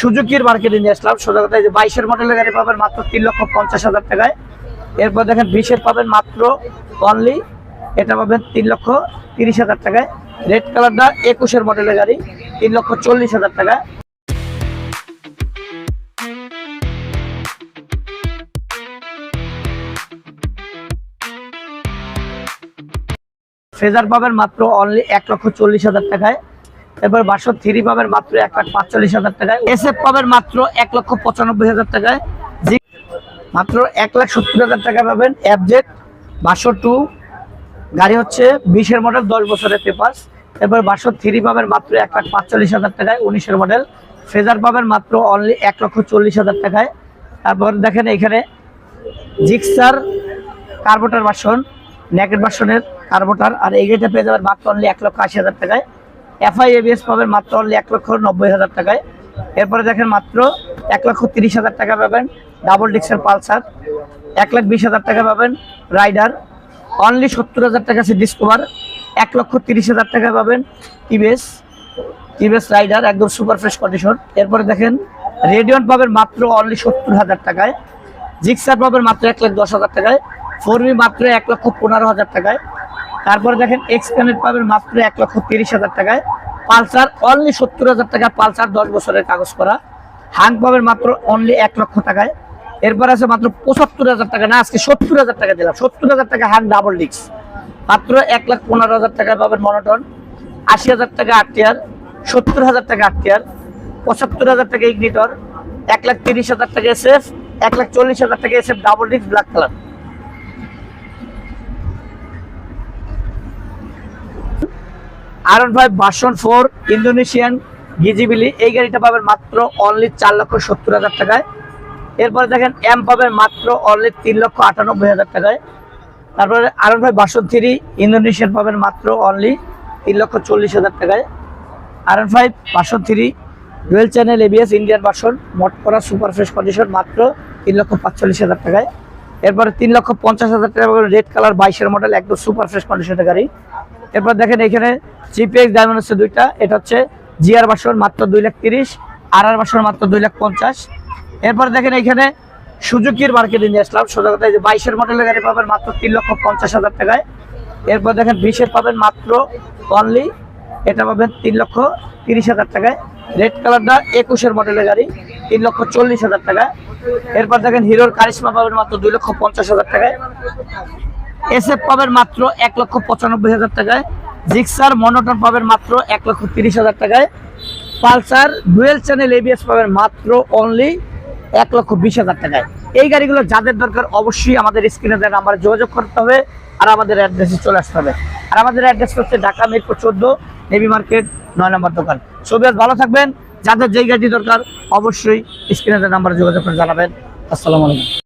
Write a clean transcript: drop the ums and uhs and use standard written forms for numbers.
সুজুকির মার্কেটে নিয়ে আসলাম। সোজা কথা, এই যে 22-এর মডেলের গাড়ি পাবেন মাত্র 3,50,000 টাকায়। এরপর দেখেন 20-এর পাবেন মাত্র অনলি, এটা পাবেন 3,30,000 টাকায়। রেড কালারটা 21-এর মডেলের গাড়ি 3,40,000 টাকা। ফেজার পাবেন মাত্র অনলি 1,40,000 টাকায়। এরপর বাসর 3 পাবেন মাত্র 1,45,000 টাকায়। এসএফ পাবেন মাত্র 1,95,000 টাকায়। মাত্র 1,70,000 টাকা পাবেন এফজেড বাসর 2 গাড়ি, হচ্ছে 20-এর মডেল, 10 বছরের পেপারস। এরপর বাসর 3 পাবেন মাত্র 1,45,000 টাকায়, 19-এর মডেল। ফেজার পাবেন মাত্র অনলি 1,40,000 টাকায়। তারপর দেখেন এখানে জিক্সার কার্বোটার ভার্সন, নেকেট ভার্সনের কার্বোটার, আর এই গাড়িটা পেয়ে যাবেন মাত্র অনলি 1,80,000 টাকায়। এফআই এবিএস পাবেন মাত্র অনলি 1,90,000 টাকায়। এরপরে দেখেন মাত্র 1,30,000 টাকা পাবেন ডাবল ডিক্সের পালসার, 1,20,000 টাকা পাবেন রাইডার, অনলি 70,000 টাকা আছে ডিসকভার, 1,30,000 টাকা পাবেন টিভিএস রাইডার, একদম সুপার ফ্রেশ কন্ডিশন। এরপরে দেখেন রেডিয়ন পাবেন মাত্র অনলি 70,000 টাকায়। জিক্সার পাবেন মাত্র 1,10,000 টাকায়। 4V মাত্র 1,15,000 টাকায়। তারপরে দেখেন এক্সপ্যানেট পাবেন মাত্র 1,30,000 টাকায়। পালসার অনলি 70,000 টাকা, পালসার 10 বছরের কাগজ করা। হাং পাবেন মাত্র অনলি 1 লক্ষ টাকায়। এরপর আছে মাত্র 75,000 টাকা, না আজকে 70,000 টাকা দিলাম, 70,000 টাকা হাং ডাবল ডিক্স, মাত্র 1,15,000 টাকায় পাবেন মনোটন। 80,000 টাকা আরটিআর, 70,000 টাকা আরটিআর, 75,000 টাকা ইগনিটর, 1,30,000 টাকা এসএফ, 1,40,000 টাকা এসএফ ডাবল ডিক্স black colour. R15 version 4 Indonesian গিজিবিলি, এই গাড়িটা পাবেন মাত্র অনলি 4,70,000 টাকায়। এরপরে দেখেন এম পাবেন মাত্র অনলি 3,98,000 টাকায়। তারপরে R15 ভার্সন 3 ইন্দোনেশিয়ান পাবেন মাত্র অনলি 3,40,000 টাকায়। R15 version 3 dual channel ABS Indian version, মোট করা সুপার ফ্রেশ কন্ডিশন, মাত্র 3,45,000 টাকায়। এরপরে 3,50,000 টাকা রেড কালার 22-এর মডেল, একদম সুপার ফ্রেশ কন্ডিশনের গাড়ি। এরপর দেখেন এখানে জিপিএক্স ডায়মন্ড হচ্ছে দুইটা, এটা হচ্ছে জিআর ভার্সন মাত্র 2,30,000, আর ভার্সন মাত্র 2,50,000। এরপর দেখেন এখানে সুজুকির মার্কেটে নিয়ে আসলাম। সোজা কথা, এই যে 22-এর মডেলের গাড়ি পাবেন মাত্র 3,50,000 টাকায়। এরপর দেখেন 20-এর পাবেন মাত্র অনলি, এটা পাবেন 3,30,000 টাকায়। রেড কালারটা 21-এর মডেলের গাড়ি, 3,40,000 টাকা। এরপর দেখেন হিরোর কারিশমা পাবেন মাত্র 2,50,000 টাকায়। এসএফ পাবেন মাত্র 1,95,000 টাকায়। জিক্সার মনোটন পাবেন মাত্র 1,30,000 টাকায়। পালসার ডুয়েল চ্যানেল এবিএস পাবেন মাত্র অনলি 1,20,000 টাকায়। এই গাড়িগুলো যাদের দরকার অবশ্যই আমাদের স্ক্রিনে দেওয়া নাম্বারে যোগাযোগ করতে হবে, আর আমাদের অ্যাড্রেসে চলে আসতে হবে। আর আমাদের অ্যাড্রেস হচ্ছে ঢাকা মিরপুর 14 নেভি মার্কেট 9 নম্বর দোকান। সবাই ভালো থাকবেন, যাদের যেই গাড়ি দরকার অবশ্যই স্ক্রিনে দেওয়া নাম্বারে যোগাযোগ করে জানাবেন। আসসালামু আলাইকুম।